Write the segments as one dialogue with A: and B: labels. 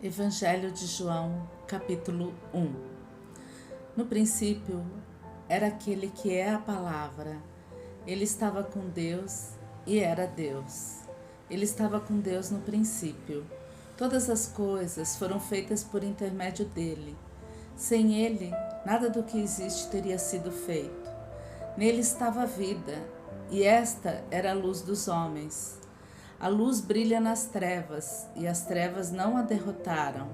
A: Evangelho de João, capítulo 1. No princípio era aquele que é a palavra. Ele estava com Deus e era Deus. Ele estava com Deus no princípio. Todas as coisas foram feitas por intermédio dele. Sem ele, nada do que existe teria sido feito. Nele estava a vida, e esta era a luz dos homens. A luz brilha nas trevas, e as trevas não a derrotaram.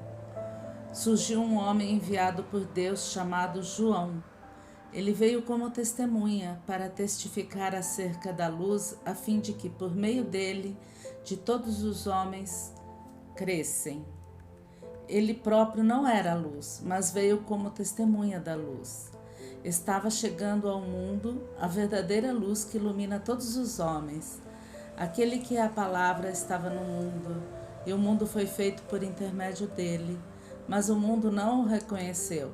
A: Surgiu um homem enviado por Deus chamado João. Ele veio como testemunha para testificar acerca da luz, a fim de que, por meio dele, de todos os homens crescem. Ele próprio não era a luz, mas veio como testemunha da luz. Estava chegando ao mundo a verdadeira luz que ilumina todos os homens. Aquele que é a palavra estava no mundo, e o mundo foi feito por intermédio dele, mas o mundo não o reconheceu.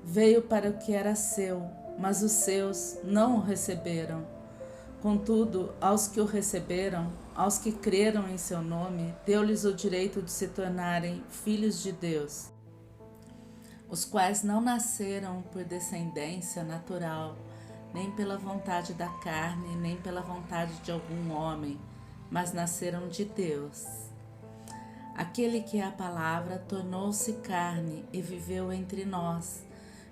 A: Veio para o que era seu, mas os seus não o receberam. Contudo, aos que o receberam, aos que creram em seu nome, deu-lhes o direito de se tornarem filhos de Deus, os quais não nasceram por descendência natural, nem pela vontade da carne, nem pela vontade de algum homem, mas nasceram de Deus. Aquele que é a palavra tornou-se carne e viveu entre nós.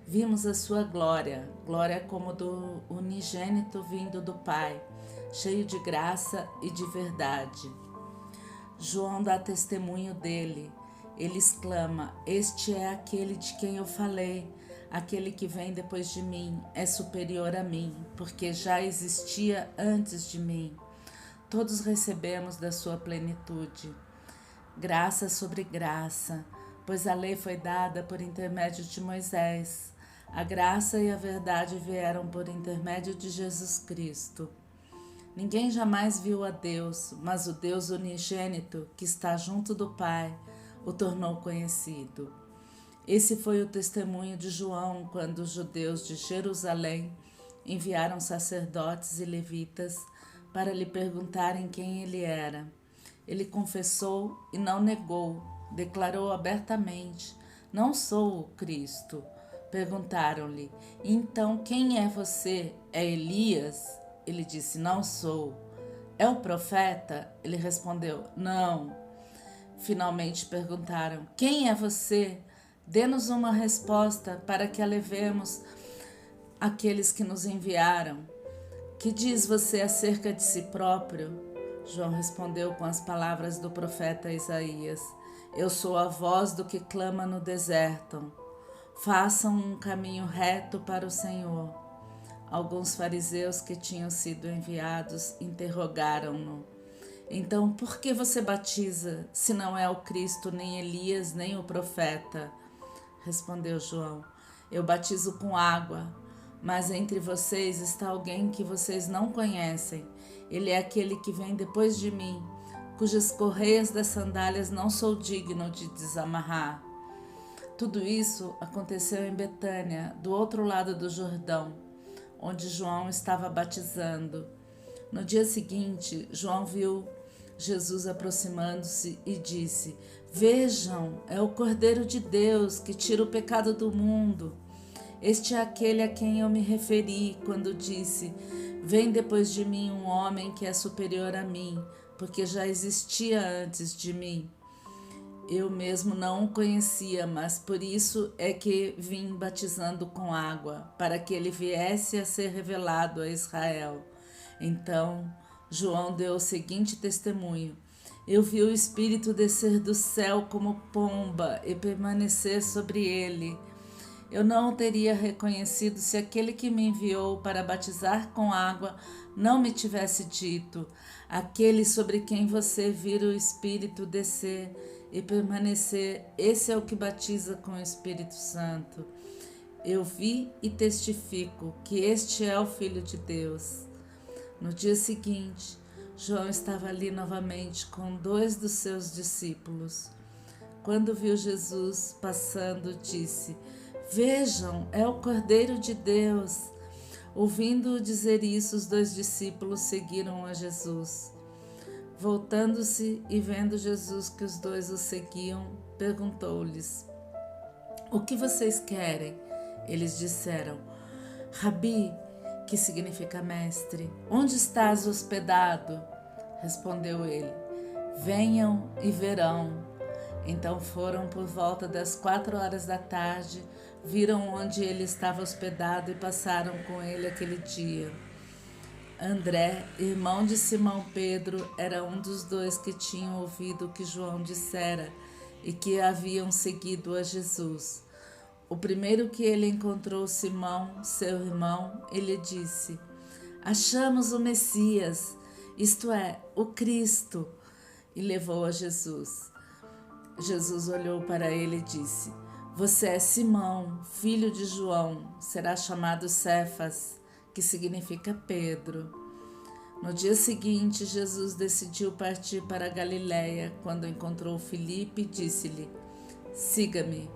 A: Vimos a sua glória, glória como do unigênito vindo do Pai, cheio de graça e de verdade. João dá testemunho dele. Ele exclama: "Este é aquele de quem eu falei. Aquele que vem depois de mim é superior a mim, porque já existia antes de mim." Todos recebemos da sua plenitude graça sobre graça, pois a lei foi dada por intermédio de Moisés. A graça e a verdade vieram por intermédio de Jesus Cristo. Ninguém jamais viu a Deus, mas o Deus unigênito, que está junto do Pai, o tornou conhecido. Esse foi o testemunho de João quando os judeus de Jerusalém enviaram sacerdotes e levitas para lhe perguntarem quem ele era. Ele confessou e não negou, declarou abertamente: "Não sou o Cristo." Perguntaram-lhe: "Então quem é você? É Elias?" Ele disse: "Não sou." "É o profeta?" Ele respondeu: "Não." Finalmente perguntaram: "Quem é você? Dê-nos uma resposta para que a levemos àqueles que nos enviaram. Que diz você acerca de si próprio?" João respondeu com as palavras do profeta Isaías: "Eu sou a voz do que clama no deserto. Façam um caminho reto para o Senhor." Alguns fariseus que tinham sido enviados interrogaram-no: "Então, por que você batiza, se não é o Cristo, nem Elias, nem o profeta?" Respondeu João: "Eu batizo com água, mas entre vocês está alguém que vocês não conhecem. Ele é aquele que vem depois de mim, cujas correias das sandálias não sou digno de desamarrar." Tudo isso aconteceu em Betânia, do outro lado do Jordão, onde João estava batizando. No dia seguinte, João viu Jesus aproximando-se e disse: "Vejam, é o Cordeiro de Deus que tira o pecado do mundo. Este é aquele a quem eu me referi quando disse: vem depois de mim um homem que é superior a mim, porque já existia antes de mim. Eu mesmo não o conhecia, mas por isso é que vim batizando com água, para que ele viesse a ser revelado a Israel." Então João deu o seguinte testemunho: "Eu vi o Espírito descer do céu como pomba e permanecer sobre ele. Eu não o teria reconhecido se aquele que me enviou para batizar com água não me tivesse dito: aquele sobre quem você vira o Espírito descer e permanecer, esse é o que batiza com o Espírito Santo. Eu vi e testifico que este é o Filho de Deus." No dia seguinte, João estava ali novamente com 2 dos seus discípulos. Quando viu Jesus passando, disse: "Vejam, é o Cordeiro de Deus." Ouvindo-o dizer isso, os 2 discípulos seguiram a Jesus. Voltando-se e vendo Jesus que os dois o seguiam, perguntou-lhes: O que vocês querem? Eles disseram: Rabi, que significa mestre, onde estás hospedado? Respondeu ele: Venham e verão. Então foram por volta das 4 horas da tarde, viram onde ele estava hospedado e passaram com ele aquele dia. André, irmão de Simão Pedro, era um dos dois que tinham ouvido o que João dissera e que haviam seguido a Jesus. O primeiro que ele encontrou Simão, seu irmão, ele disse: Achamos o Messias, isto é, o Cristo, e levou a Jesus. Jesus olhou para ele e disse: Você é Simão, filho de João, será chamado Cefas, que significa Pedro. No dia seguinte, Jesus decidiu partir para a Galiléia. Quando encontrou Filipe, disse-lhe: Siga-me.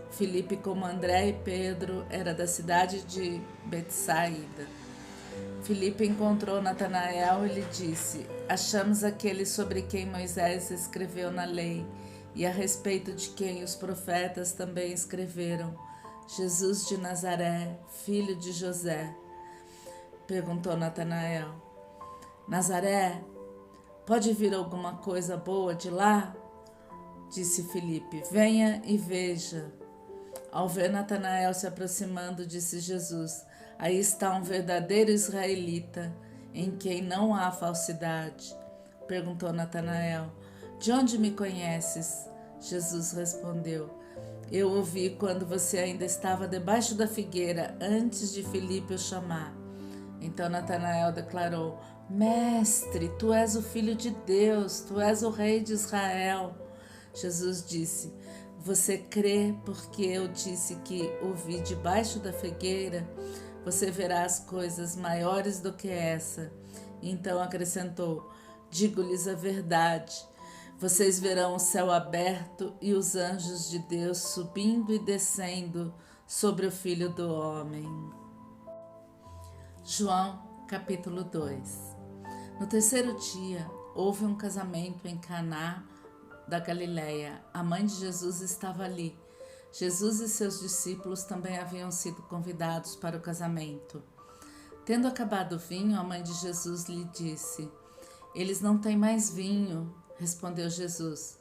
A: Filipe, como André e Pedro, era da cidade de Betsaída. Filipe encontrou Natanael e lhe disse: Achamos aquele sobre quem Moisés escreveu na lei e a respeito de quem os profetas também escreveram, Jesus de Nazaré, filho de José. Perguntou Natanael: Nazaré, pode vir alguma coisa boa de lá? Disse Filipe: Venha e veja. Ao ver Natanael se aproximando, disse Jesus: Aí está um verdadeiro israelita, em quem não há falsidade. Perguntou Natanael: De onde me conheces? Jesus respondeu: Eu o vi quando você ainda estava debaixo da figueira, antes de Filipe o chamar. Então Natanael declarou: Mestre, tu és o Filho de Deus, tu és o Rei de Israel. Jesus disse: Você crê porque eu disse que o vi debaixo da figueira? Você verá as coisas maiores do que essa. Então acrescentou: Digo-lhes a verdade. Vocês verão o céu aberto e os anjos de Deus subindo e descendo sobre o Filho do Homem. João, capítulo 2. No terceiro dia, houve um casamento em Caná da Galiléia. A mãe de Jesus estava ali. Jesus e seus discípulos também haviam sido convidados para o casamento. Tendo acabado o vinho, a mãe de Jesus lhe disse: Eles não têm mais vinho. Respondeu Jesus: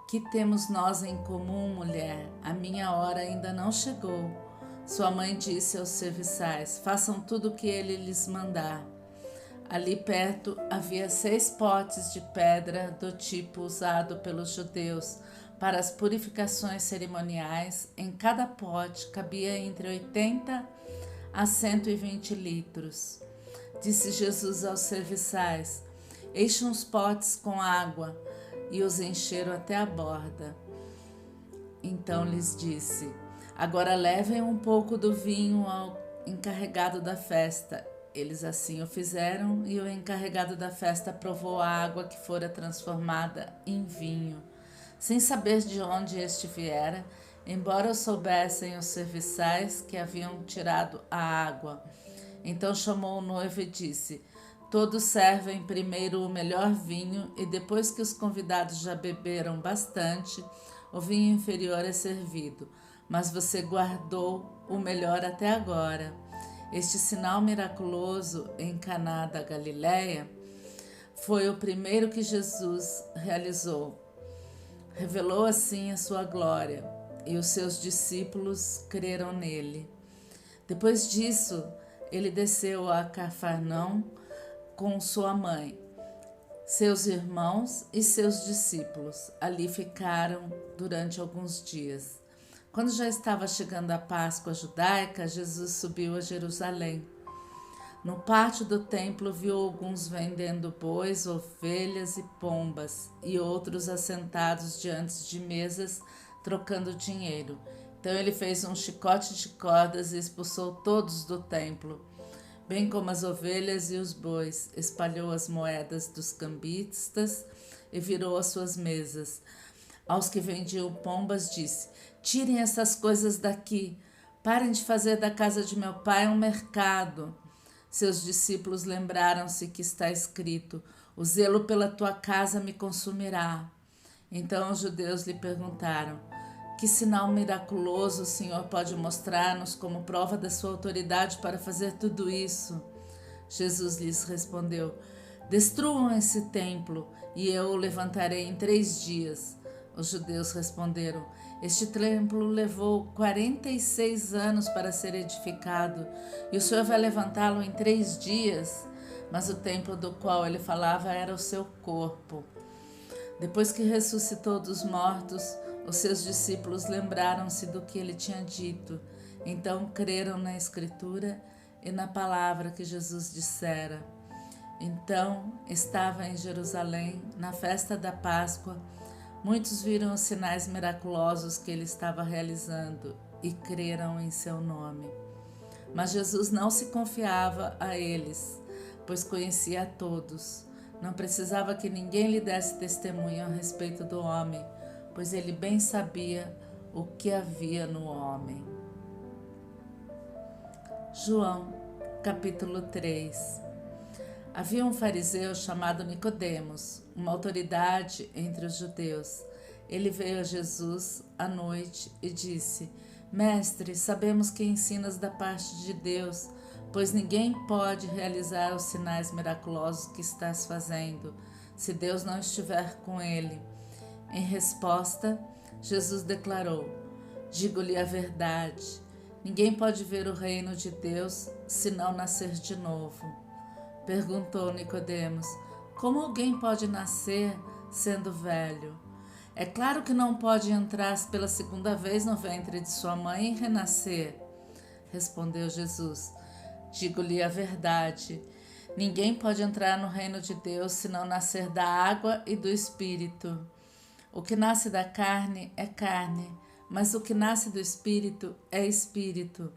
A: Que temos nós em comum, mulher? A minha hora ainda não chegou. Sua mãe disse aos serviçais: Façam tudo o que ele lhes mandar. Ali perto havia 6 potes de pedra do tipo usado pelos judeus para as purificações cerimoniais. Em cada pote cabia entre 80 a 120 litros. Disse Jesus aos serviçais: Enchem os potes com água, e os encheram até a borda. Então lhes disse: Agora levem um pouco do vinho ao encarregado da festa. Eles assim o fizeram, e o encarregado da festa provou a água que fora transformada em vinho, sem saber de onde este viera, embora soubessem os serviçais que haviam tirado a água. Então chamou o noivo e disse: Todos servem primeiro o melhor vinho, e depois que os convidados já beberam bastante, o vinho inferior é servido. Mas você guardou o melhor até agora. Este sinal miraculoso em Caná da Galiléia foi o primeiro que Jesus realizou. Revelou assim a sua glória, e os seus discípulos creram nele. Depois disso, ele desceu a Cafarnaum com sua mãe, seus irmãos e seus discípulos. Ali ficaram durante alguns dias. Quando já estava chegando a Páscoa judaica, Jesus subiu a Jerusalém. No pátio do templo viu alguns vendendo bois, ovelhas e pombas, e outros assentados diante de mesas trocando dinheiro. Então ele fez um chicote de cordas e expulsou todos do templo, bem como as ovelhas e os bois. Espalhou as moedas dos cambistas e virou as suas mesas. Aos que vendiam pombas disse: Tirem essas coisas daqui, parem de fazer da casa de meu pai um mercado. Seus discípulos lembraram-se que está escrito: o zelo pela tua casa me consumirá. Então os judeus lhe perguntaram: que sinal miraculoso o Senhor pode mostrar-nos como prova da sua autoridade para fazer tudo isso? Jesus lhes respondeu: destruam esse templo e eu o levantarei em 3 dias. Os judeus responderam: este templo levou 46 anos para ser edificado e o Senhor vai levantá-lo em 3 dias? Mas o templo do qual ele falava era o seu corpo. Depois que ressuscitou dos mortos, os seus discípulos lembraram-se do que ele tinha dito. Então creram na Escritura e na palavra que Jesus dissera. Então estava em Jerusalém, na festa da Páscoa. Muitos viram os sinais miraculosos que ele estava realizando e creram em seu nome. Mas Jesus não se confiava a eles, pois conhecia a todos. Não precisava que ninguém lhe desse testemunho a respeito do homem, pois ele bem sabia o que havia no homem. João, capítulo 3. Havia um fariseu chamado Nicodemos, uma autoridade entre os judeus. Ele veio a Jesus à noite e disse: Mestre, sabemos que ensinas da parte de Deus, pois ninguém pode realizar os sinais miraculosos que estás fazendo, se Deus não estiver com ele. Em resposta, Jesus declarou: digo-lhe a verdade, ninguém pode ver o reino de Deus se não nascer de novo. Perguntou Nicodemos: como alguém pode nascer sendo velho? É claro que não pode entrar pela 2ª vez no ventre de sua mãe e renascer. Respondeu Jesus: digo-lhe a verdade, ninguém pode entrar no reino de Deus se não nascer da água e do Espírito. O que nasce da carne é carne, mas o que nasce do Espírito é Espírito.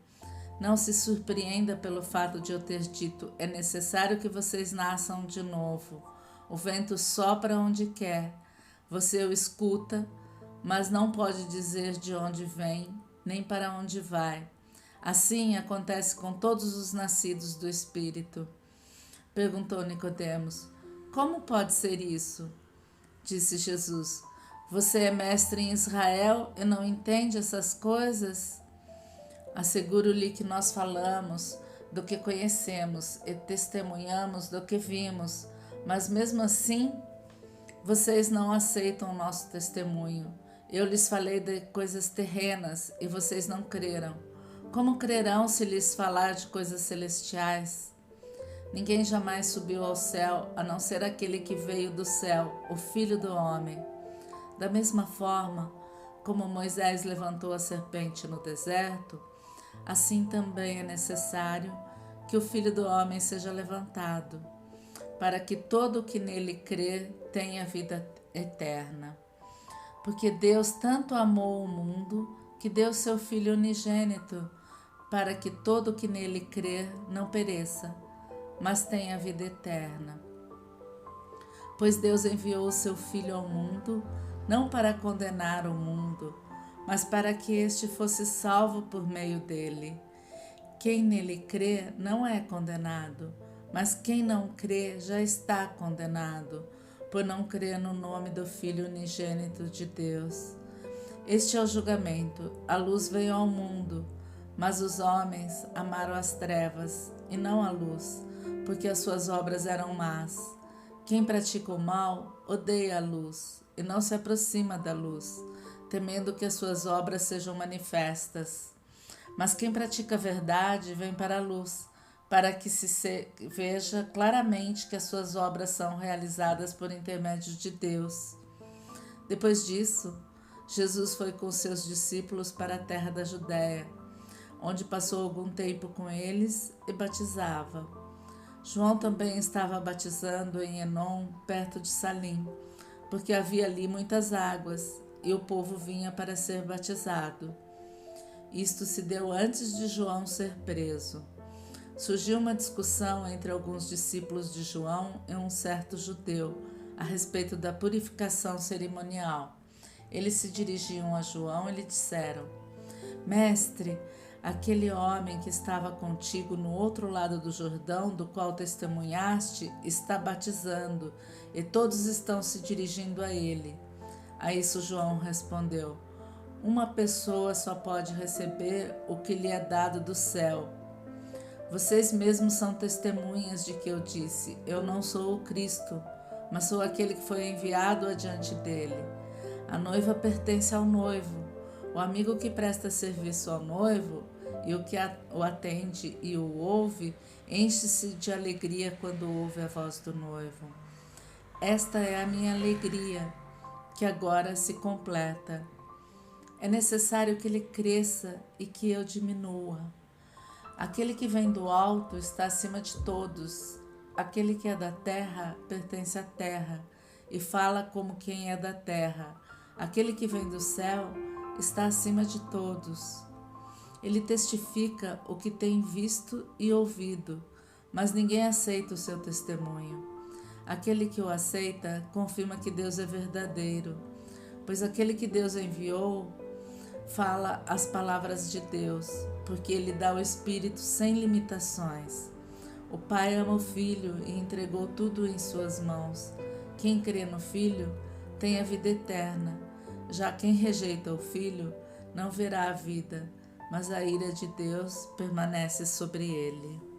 A: Não se surpreenda pelo fato de eu ter dito: é necessário que vocês nasçam de novo. O vento sopra onde quer, você o escuta, mas não pode dizer de onde vem, nem para onde vai. Assim acontece com todos os nascidos do Espírito. Perguntou Nicodemos: como pode ser isso? Disse Jesus: você é mestre em Israel e não entende essas coisas? Asseguro-lhe que nós falamos do que conhecemos e testemunhamos do que vimos, mas mesmo assim vocês não aceitam o nosso testemunho. Eu lhes falei de coisas terrenas e vocês não creram. Como crerão se lhes falar de coisas celestiais? Ninguém jamais subiu ao céu, a não ser aquele que veio do céu, o Filho do Homem. Da mesma forma como Moisés levantou a serpente no deserto, assim também é necessário que o Filho do Homem seja levantado, para que todo o que nele crê tenha vida eterna. Porque Deus tanto amou o mundo que deu seu Filho unigênito, para que todo o que nele crê não pereça, mas tenha vida eterna. Pois Deus enviou o seu Filho ao mundo, não para condenar o mundo, mas para que este fosse salvo por meio dele. Quem nele crê não é condenado, mas quem não crê já está condenado, por não crer no nome do Filho unigênito de Deus. Este é o julgamento: a luz veio ao mundo, mas os homens amaram as trevas e não a luz, porque as suas obras eram más. Quem pratica o mal odeia a luz e não se aproxima da luz, temendo que as suas obras sejam manifestas. Mas quem pratica a verdade vem para a luz, para que se veja claramente que as suas obras são realizadas por intermédio de Deus. Depois disso, Jesus foi com seus discípulos para a terra da Judéia, onde passou algum tempo com eles e batizava. João também estava batizando em Enom, perto de Salim, porque havia ali muitas águas, e o povo vinha para ser batizado. Isto se deu antes de João ser preso. Surgiu uma discussão entre alguns discípulos de João e um certo judeu a respeito da purificação cerimonial. Eles se dirigiam a João e lhe disseram: Mestre, aquele homem que estava contigo no outro lado do Jordão, do qual testemunhaste, está batizando, e todos estão se dirigindo a ele. A isso João respondeu: uma pessoa só pode receber o que lhe é dado do céu. Vocês mesmos são testemunhas de que eu disse: eu não sou o Cristo, mas sou aquele que foi enviado adiante dele. A noiva pertence ao noivo. O amigo que presta serviço ao noivo e o que o atende e o ouve, enche-se de alegria quando ouve a voz do noivo. Esta é a minha alegria, que agora se completa. É necessário que ele cresça e que eu diminua. Aquele que vem do alto está acima de todos. Aquele que é da terra pertence à terra e fala como quem é da terra. Aquele que vem do céu está acima de todos. Ele testifica o que tem visto e ouvido, mas ninguém aceita o seu testemunho. Aquele que o aceita confirma que Deus é verdadeiro, pois aquele que Deus enviou fala as palavras de Deus, porque ele dá o Espírito sem limitações. O Pai ama o Filho e entregou tudo em suas mãos. Quem crê no Filho tem a vida eterna. Já quem rejeita o Filho não verá a vida, mas a ira de Deus permanece sobre ele.